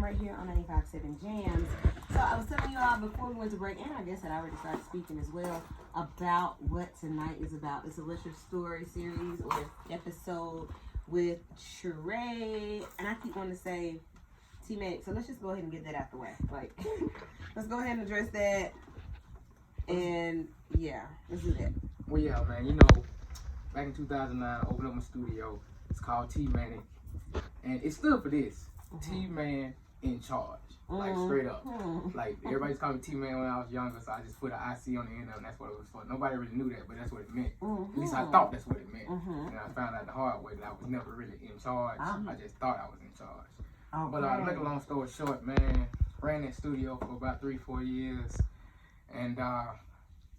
right here on 95.7 Jams. So I was telling you all before we went to break, and I guess that I already started speaking as well, about what tonight is about. It's a Lisher Story series or episode with Sheree. And I keep wanting to say T-Mac, so let's just go ahead and get that out the way. Like, let's go ahead and address that. And yeah, let's do that. Well, yeah, man, you know, back in 2009, I opened up my studio. It's called T-Manic. And it stood for this. T-Man in charge. Like, straight up. Like, everybody's called me T-Man when I was younger, so I just put an IC on the end of it, and that's what it was for. Nobody really knew that, but that's what it meant. At least I thought that's what it meant. And I found out the hard way that I was never really in charge. I just thought I was in charge. But to make a long story short, man, ran that studio for about 3-4 years, and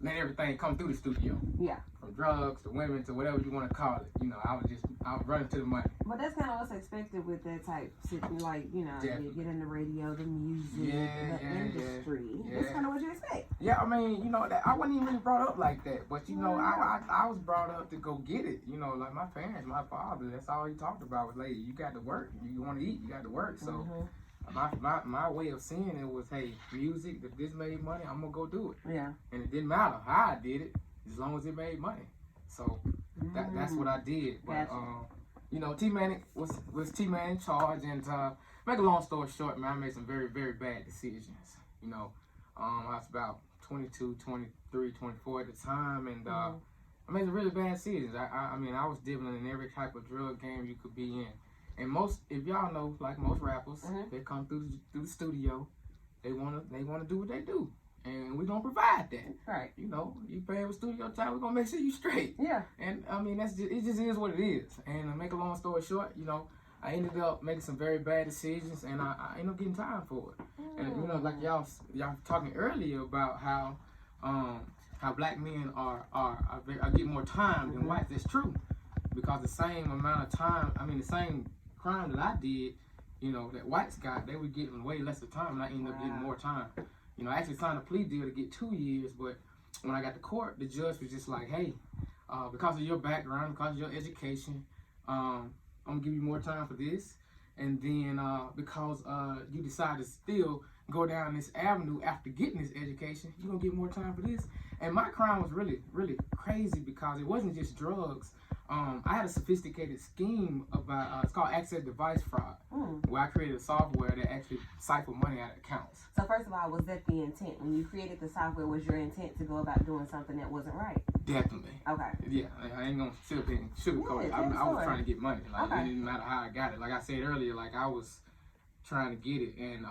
let everything come through the studio. Yeah. From drugs to women to whatever you want to call it. You know, I was running to the money. But that's kind of what's expected with that type, like, you know, you get in the radio, the music, the industry. Yeah. That's kind of what you expect. Yeah, I mean, you know, that I wasn't even really brought up like that. But, you know, I was brought up to go get it. You know, like my parents, my father, that's all he talked about was, lady, you got to work. You want to eat, you got to work. So my way of seeing it was, hey, music, if this made money, I'm going to go do it. Yeah. And it didn't matter how I did it, as long as it made money. So that's what I did. But, you know, T-Man was T-Man in charge. And make a long story short, man, I made some very, very bad decisions. You know, I was about 22, 23, 24 at the time. And I made some really bad decisions. I mean, I was dibbling in every type of drug game you could be in. And most, if y'all know, like most rappers, they come through the studio, they wanna do what they do, and we gonna provide that. Right. You know, you pay with studio time, we gonna make sure you straight. Yeah. And I mean, it just is what it is. And to make a long story short, you know, I ended up making some very bad decisions, and I ended up getting time for it. And you know, like y'all talking earlier about how black men are get more time than whites. That's true, because the same amount of time, I mean, the same crime that I did, you know, that whites got, they were getting way less of time, and I ended up getting more time. You know, I actually signed a plea deal to get 2 years, but when I got to court, the judge was just like, hey, because of your background, because of your education, I'm gonna give you more time for this, and then because you decide to still go down this avenue after getting this education, you're gonna get more time for this. And my crime was really, really crazy, because it wasn't just drugs. I had a sophisticated scheme about, it's called access device fraud, where I created a software that actually siphoned money out of accounts. So first of all, was that the intent? When you created the software, was your intent to go about doing something that wasn't right? Definitely. Okay. Yeah, I ain't gonna sit up and sugarcoat it. I was trying to get money. Like, it didn't matter how I got it. Like I said earlier, like I was trying to get it, and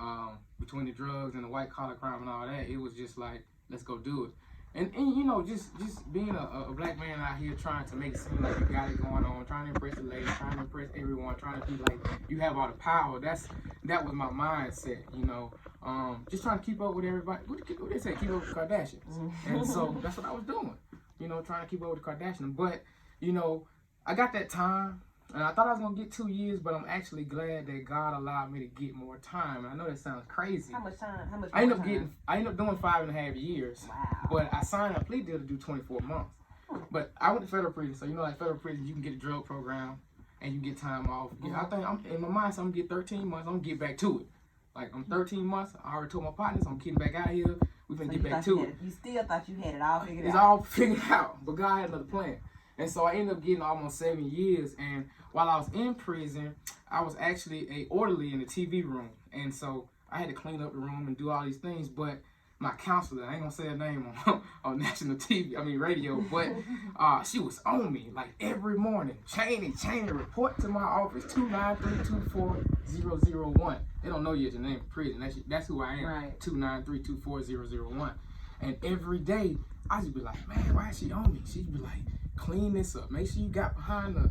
between the drugs and the white collar crime and all that, it was just like, let's go do it. And you know, just being a black man out here trying to make it seem like you got it going on, trying to impress the ladies, trying to impress everyone, trying to be like you have all the power. That was my mindset, you know. Just trying to keep up with everybody. What they say? Keep up with the Kardashians. And so that's what I was doing, you know, trying to keep up with the Kardashians. But you know, I got that time, and I thought I was gonna get 2 years, but I'm actually glad that God allowed me to get more time. I know that sounds crazy. How much time? How much? I ended up doing 5.5 years. Wow. But I signed a plea deal to do 24 months. But I went to federal prison, so you know, like federal prison, you can get a drug program and you get time off. I think I'm in my mind, so I'm gonna get 13 months. I'm gonna get back to it. Like I'm 13 months. I already told my partners I'm getting back out here. We finna get back to it. You still thought you had it all figured out. It's all figured out, but God had another plan. And so I ended up getting almost 7 years. And while I was in prison, I was actually a orderly in the TV room. And so I had to clean up the room and do all these things. But my counselor, I ain't gonna say her name on national radio, but she was on me like every morning. Cheney, report to my office, 293-24001. They don't know you as your name in prison. That's who I am. Right. 293-24001. And every day I just be like, man, why is she on me? She'd be like, clean this up. Make sure you got behind the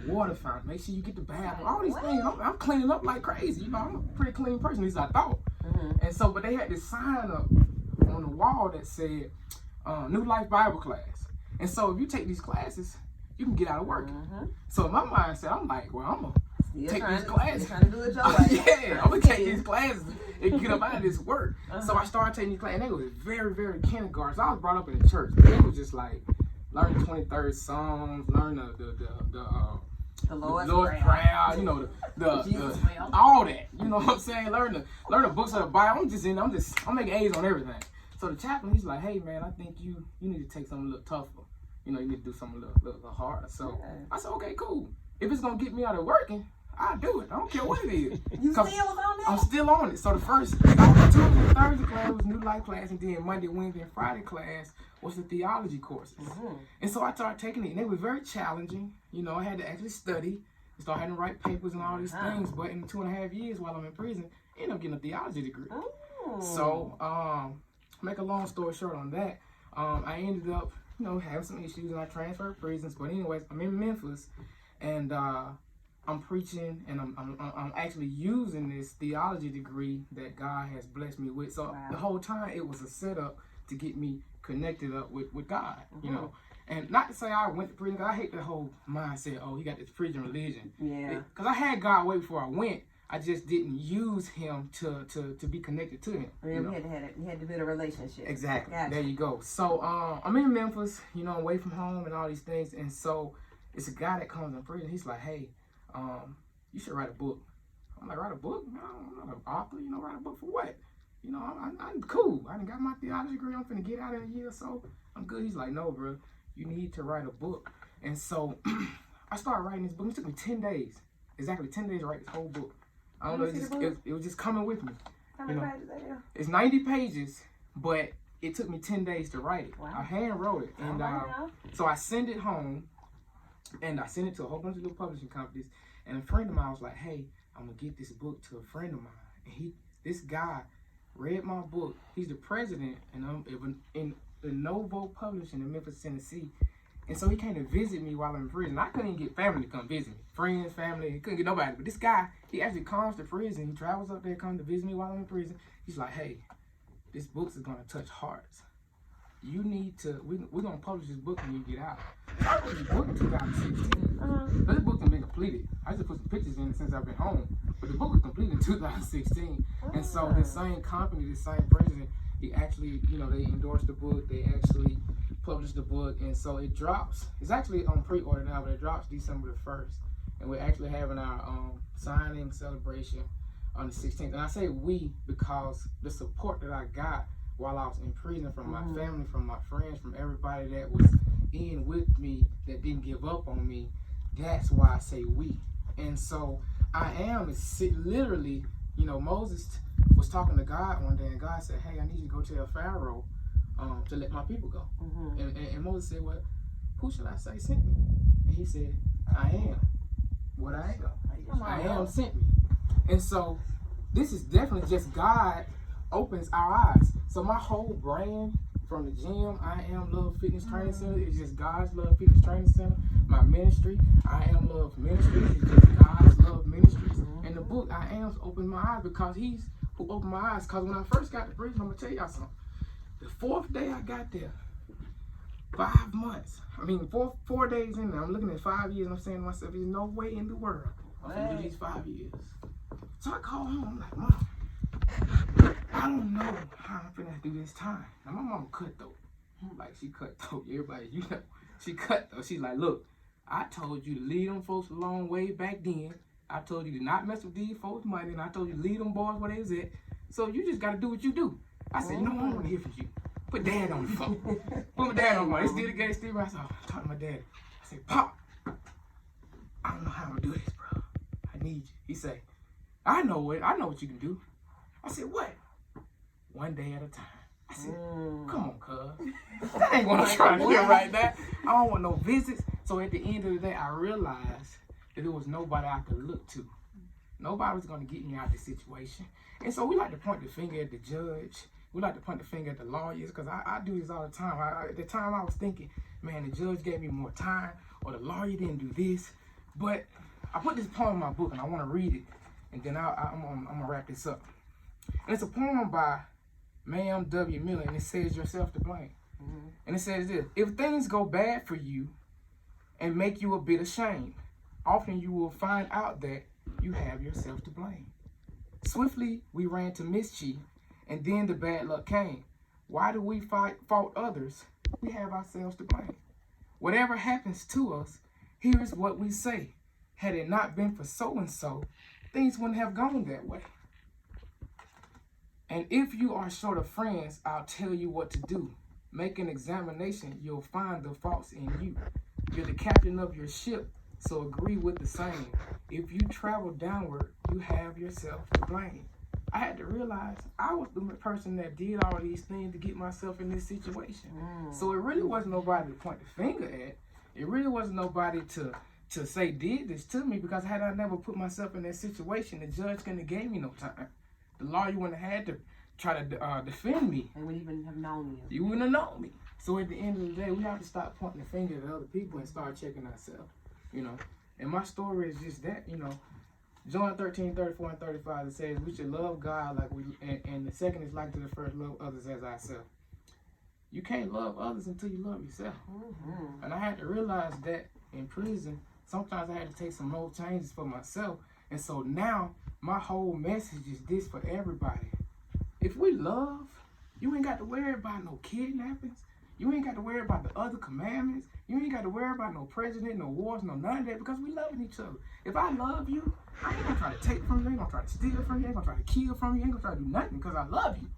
water fountain. Make sure you get the bathroom. All these things. I'm cleaning up like crazy. You know, I'm a pretty clean person, at least I thought. And so, but they had this sign up on the wall that said, New Life Bible class. And so if you take these classes, you can get out of work. So in my mindset, I'm like, well, I'm going to take these classes. Trying to do it your way. Yeah, I'm going to take these classes and get up out of this work. So I started taking these classes, and they was very, very kindergarten. So I was brought up in the church. But it was just like, learn the 23rd Psalms, learn The Lord's Prayer, you know, the Jesus will. all that. You know what I'm saying? Learn the books of the Bible. I'm making A's on everything. So the chaplain, he's like, hey man, I think you need to take something a little tougher. You know, you need to do something a little harder. So I said, okay, cool. If it's gonna get me out of working, I'll do it. I don't care what it is. You still was on that? I'm still on it. So the first Tuesday and Thursday class was New Life class, and then Monday, Wednesday, and Friday class was the theology courses. And so I started taking it, and they were very challenging. You know, I had to actually study, start having to write papers and all these things. But in 2.5 years while I'm in prison, I ended up getting a theology degree. So, make a long story short on that, I ended up, you know, having some issues, and I transferred prisons. But anyways, I'm in Memphis, and I'm preaching, and I'm actually using this theology degree that God has blessed me with. So the whole time it was a setup to get me connected up with God, you know. And not to say I went to prison, because I hate that whole mindset, oh, he got this prison religion. Yeah. Because I had God way before I went. I just didn't use him to be connected to him. You had to build a relationship. Exactly. Gotcha. There you go. So I'm in Memphis, you know, away from home and all these things. And so it's a guy that comes in prison. He's like, hey, you should write a book. I'm like, write a book? No, I'm not an author. You know, write a book for what? You know, I'm cool. I done got my theology degree. I'm finna get out in a year or so. I'm good. He's like, no, bro, you need to write a book. And so I started writing this book. It took me 10 days. Exactly 10 days to write this whole book. I don't know, it was just coming with me. How many pages are there? It's 90 pages, but it took me 10 days to write it. Wow. I hand wrote it. And so I sent it home, and I sent it to a whole bunch of little publishing companies. And a friend of mine was like, hey, I'm going to get this book to a friend of mine. And this guy read my book. He's the president in Novo Publishing in Memphis, Tennessee. And so he came to visit me while I'm in prison. I couldn't even get family to come visit me. Friends, family, he couldn't get nobody. But this guy, he actually comes to prison. He travels up there, comes to visit me while I'm in prison. He's like, hey, this book is going to touch hearts. You need to, we're going to publish this book when you get out. So I published this book in 2016. This book has been completed. I just put some pictures in it since I've been home. But the book was completed in 2016. And so the same company, the same president, he actually, you know, they endorsed the book. They actually published the book. And so it drops. It's actually on pre-order now, but it drops December the 1st. And we're actually having our signing celebration on the 16th. And I say we because the support that I got while I was in prison from my family, from my friends, from everybody that was in with me, that didn't give up on me, that's why I say we. And so I am literally, you know, Moses was talking to God one day, and God said, hey, I need you to go tell Pharaoh to let my people go. And Moses said, well, who should I say sent me? And he said, I am what I am. I am sent me. And so this is definitely just God opens our eyes. So my whole brand from the gym, I Am Love Fitness Training Center, is just God's Love Fitness Training Center. My ministry, I Am Love Ministries, is just God's Love Ministries. And the book, I Am's opened my eyes because he's who opened my eyes. Because when I first got to prison, I'm going to tell y'all something. The 4th day I got there, 5 months. I mean, four days in there, I'm looking at 5 years, and I'm saying to myself, there's no way in the world I'm going to do these 5 years. So I called home, I'm like, Mom, I don't know how I'm finna do this time. Now, my mom cutthroat. Like, she cutthroat. Everybody, you know, she cutthroat. She's like, look, I told you to leave them folks a long way back then. I told you to not mess with these folks' money, and I told you to leave them boys where they was at. So you just got to do what you do. I said, you know what, I want to hear from you. Put Dad on the phone. Put my dad on the phone. They still together, still right. So I talked to my dad. I said, Pop, I don't know how I'm going to do this, bro. I need you. He said, I know it. I know what you can do. I said, what? One day at a time. I said, come on, cuz. That ain't what I'm trying to hear right now. I don't want no visits. So at the end of the day, I realized that there was nobody I could look to. Nobody was going to get me out of this situation. And so we like to point the finger at the judge. We like to point the finger at the lawyers, because I do this all the time. At the time, I was thinking, man, the judge gave me more time, or the lawyer didn't do this. But I put this poem in my book, and I want to read it, and then I'm going to wrap this up. And it's a poem by Ma'am W. Miller, and it says, yourself to blame. And it says this: if things go bad for you and make you a bit ashamed, often you will find out that you have yourself to blame. Swiftly we ran to mischief, and then the bad luck came. Why do we fault others? We have ourselves to blame. Whatever happens to us, here is what we say. had it not been for so and so, things wouldn't have gone that way. And if you are short of friends, I'll tell you what to do. Make an examination, you'll find the faults in you. You're the captain of your ship, so agree with the same. If you travel downward, you have yourself to blame. I had to realize I was the person that did all these things to get myself in this situation. So it really wasn't nobody to point the finger at. It really wasn't nobody to say did this to me, because had I never put myself in that situation, the judge couldn't have gave me no time. The lawyer wouldn't have had to try to defend me. They wouldn't even have known you. You wouldn't have known me. So at the end of the day, we have to stop pointing the finger at other people and start checking ourselves, you know. And my story is just that, you know. John 13:34 and 35, it says we should love God like we, and the second is like to the first, love others as ourselves. You can't love others until you love yourself. And I had to realize that in prison, sometimes I had to take some more changes for myself. And so now my whole message is this for everybody. If we love, you ain't got to worry about no kidnappings. You ain't got to worry about the other commandments. You ain't got to worry about no president, no wars, no none of that, because we loving each other. If I love you, I ain't gonna try to take from you, I ain't gonna try to steal from you, I ain't gonna try to kill from you, I ain't gonna try to do nothing, because I love you.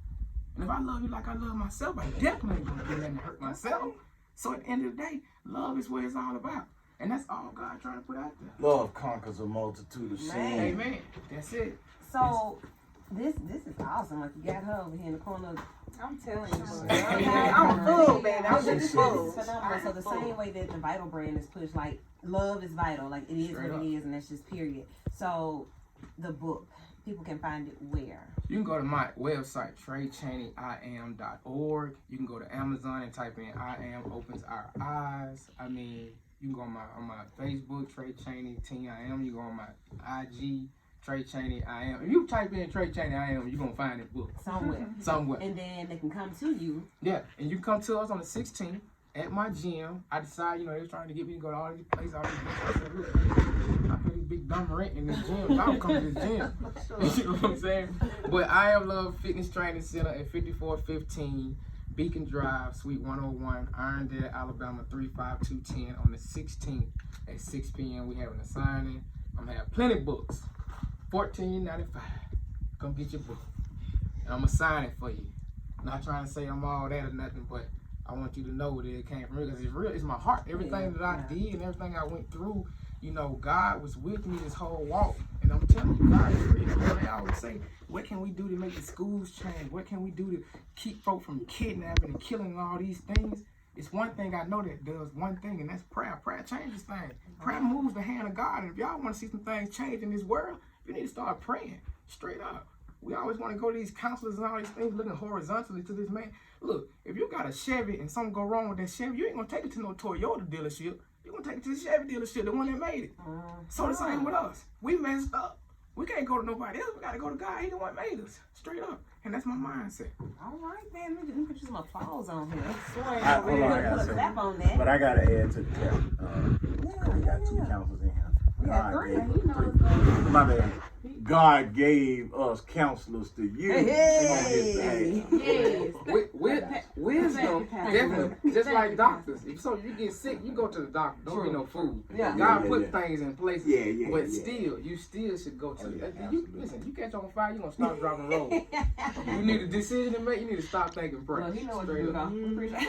And if I love you like I love myself, I definitely ain't gonna do nothing to hurt myself. So at the end of the day, love is what it's all about. And that's all God trying to put out there. Love conquers a multitude of sins. Amen. That's it. So this is awesome. Like, you got her over here in the corner. I'm telling you, I'm full, baby. I'm just full. Phenomenal. So the same way that the Vital brand is pushed, like, love is vital. Like, it is Straight what up. it is, and that's just period. So the book, people can find it where? You can go to my website, TreyChaneyIam.org. You can go to Amazon and type in I Am Opens Our Eyes. I mean, you can go on my Facebook, Trey Chaney TIM. You go on my IG, Trey Chaney I Am. If you type in Trey Chaney I Am, you're going to find that book. Somewhere. And then they can come to you. Yeah, and you come to us on the 16th at my gym. I decided, you know, they was trying to get me to go to all these places, all these places. I said, look, I pay this big dumb rent in this gym. Y'all come to this gym. You know what I'm saying? But I Am Love Fitness Training Center at 5415 Beacon Drive, Suite 101, Irondale, Alabama 35210 on the 16th at 6 p.m. We having a signing. I'm gonna have plenty of books. $14.95. Come get your book. And I'm gonna sign it for you. Not trying to say I'm all that or nothing, but I want you to know that it came from me, because it's real. It's my heart. Everything that I did and everything I went through, you know, God was with me this whole walk. And I'm telling you, God is real. You know, they always say, what can we do to make the schools change? What can we do to keep folk from kidnapping and killing and all these things? It's one thing I know that does one thing, and that's prayer. Prayer changes things. Prayer moves the hand of God. And if y'all want to see some things change in this world, you need to start praying straight up. We always want to go to these counselors and all these things looking horizontally to this man. Look, if you got a Chevy and something go wrong with that Chevy, you ain't going to take it to no Toyota dealership. You're going to take it to the Chevy dealership, the one that made it. So the same with us. We messed up. We can't go to nobody else. We got to go to God. He the one that made us. Straight up. And that's my mindset. All right, man. Let me put you some applause on here. Hold on, I gotta Put a say, clap on that. but I gotta add to the count. We got two counselors in here. We got three. My bad. God gave us counselors to use. Hey. Yes. Wisdom, definitely, just like doctors. So you get sick, you go to the doctor. Don't get no food. Yeah. God put things in place. Yeah. But still, you still should go to. Listen, you catch on fire, you gonna stop driving road. You need a decision to make. You need to stop thinking. Pray. Well, he know what to Straight do, up. though. Appreciate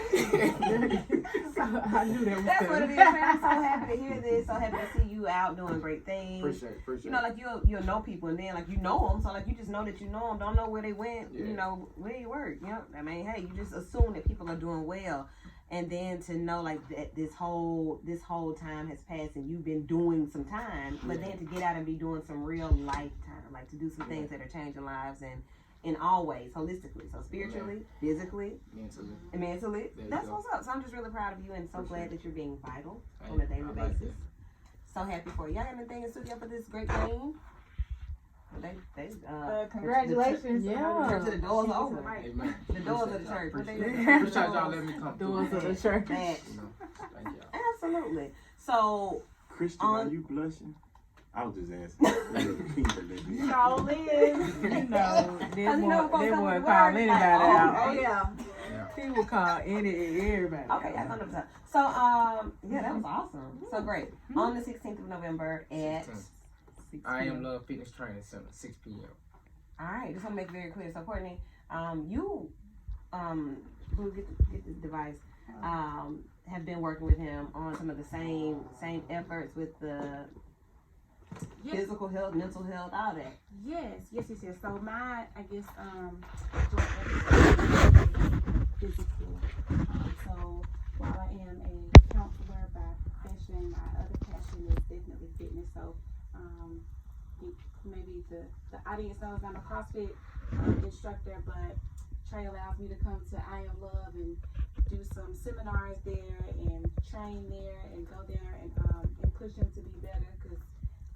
it. I knew that was That's what it is, man. I'm so happy to hear this. So happy to see you out doing great things. Appreciate You know, like you'll know people, and then like you know them, so like you just know that you know them. Don't know where they went. Yeah. You know where you work. You know, I mean, hey, you just assume that people are doing well, and then to know like that this whole time has passed and you've been doing some time, but then to get out and be doing some real lifetime, like to do some things that are changing lives and in all ways, holistically, so spiritually, physically, and mentally. That's what's up. So I'm just really proud of you and so glad that you're being vital on a daily basis. So happy for you. Y'all got anything in studio for this great game? congratulations. To the doors are open. Amen. The doors of the church. What they Appreciate y'all letting me come through. Doors of the church. Facts. You know, thank y'all. Absolutely. So Christian, are you blushing? I was just asking. Y'all is. You know, they know won't folks come call with anybody words like, out. oh, Oh, yeah. Yeah. He will call any and everybody. Okay, that's 100%. So, yeah, that was awesome. So great. On the 16th of November at 16th. 6 I p.m. Am Love Fitness Training Center, 6 p.m. All right, just want to make it very clear. So, Courtney, you, who get the device, have been working with him on some of the same efforts with the Yes. physical health, mental health, all that. Yes. So my, I guess, joint efforts is physical. So while I am a counselor by profession, my other passion is definitely fitness. So, maybe the audience knows I'm a CrossFit instructor, but Trey allows me to come to I Am Love and do some seminars there and train there and go there and push him to be better because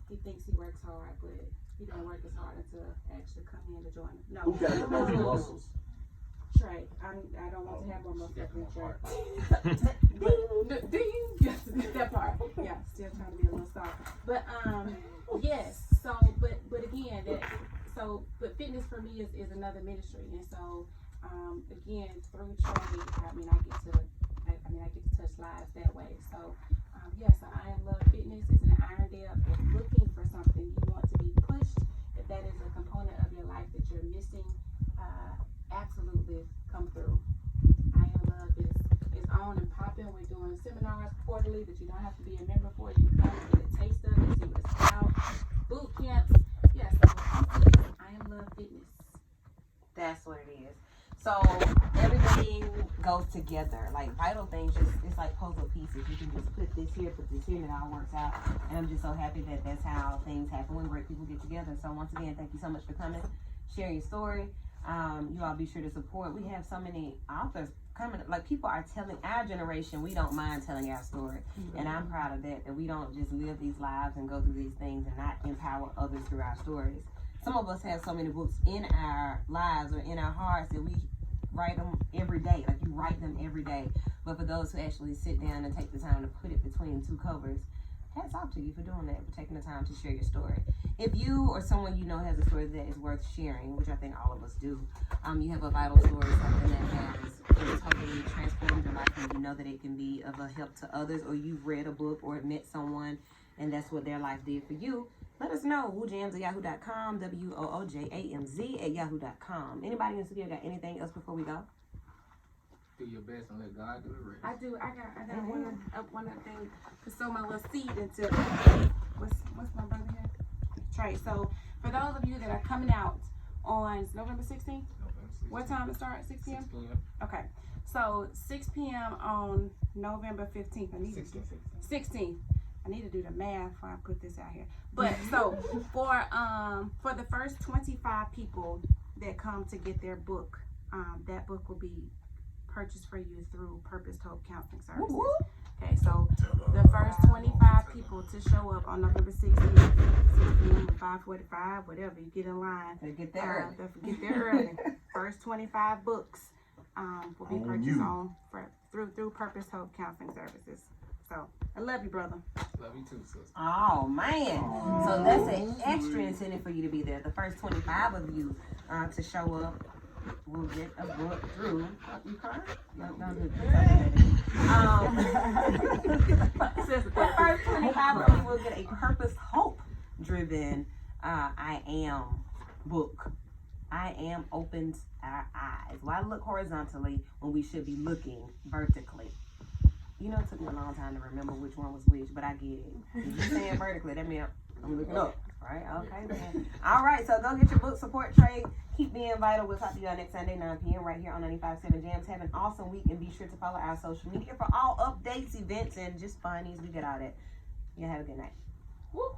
he thinks he works hard, but he don't work as hard until actually come in to join him. No, Who got the most muscles? Trey. I don't want to have more muscles than Trey. But do you? Yes, that part. Yeah, still trying to be a little soft. But yes. So, but again, but fitness for me is another ministry, and so again through Trey, I get to touch lives that way. So yes, I Am Love Fitness is an iron depth. If looking for something you want to be pushed, if that is a component of your life that you're missing, absolutely come through. I Am Love is on and popping. We're doing seminars quarterly that you don't have to be a member for. You can come and get a taste of it, see what it's about. Boot camps. Yeah, so I Am Love Fitness. That's what it is. So everything goes together. Like vital things, it's like puzzle pieces. You can just put this here, and it all works out. And I'm just so happy that that's how things happen when great people get together. So once again, thank you so much for coming, sharing your story. You all be sure to support. We have so many authors coming. Like people are telling our generation, we don't mind telling our story, and I'm proud of that. That we don't just live these lives and go through these things and not empower others through our stories. Some of us have so many books in our lives or in our hearts that we write them every day. Like you write them every day. But for those who actually sit down and take the time to put it between two covers, hats off to you for doing that, for taking the time to share your story. If you or someone you know has a story that is worth sharing, which I think all of us do, you have a vital story, something that has totally transformed your life, and you know that it can be of a help to others, or you've read a book or met someone and that's what their life did for you, let us know. woojams@yahoo.com, woojamz@yahoo.com. Anybody in the studio got anything else before we go? Do your best and let God do the rest. I do. I got one other thing to sow my little seed into. What's my brother here? Trey. So for those of you that are coming out on November 16th, what time it start? 6 p.m. 6 p.m. Okay. So 6 p.m. on November 15th. I need to 16th. I need to do the math before I put this out here. But so for the first 25 people that come to get their book, that book will be purchased for you through Purpose Hope Counseling Services. Okay, so the first 25 people to show up on November 16th, 5:45, whatever, you get in line. They get there early. Get there early. First 25 books will be purchased through Purpose Hope Counseling Services. So I love you, brother. Love you too, sister. Oh man! So that's an extra incentive for you to be there. The first 25 of you to show up will get a book through. You crying? Don't do that. The first 25 of you will get a Purpose Hope driven I Am book. I Am opens our eyes. Why look horizontally when we should be looking vertically? You know, it took me a long time to remember which one was which, but I get it. If you're saying vertically, that means I'm looking up, right? Okay, then. All right, so go get your book, support Trey. Keep being vital. We'll talk to you all next Sunday, 9 p.m. right here on 95.7 Jams. Have an awesome week, and be sure to follow our social media for all updates, events, and just funnies. We get all that. You have a good night. Woo.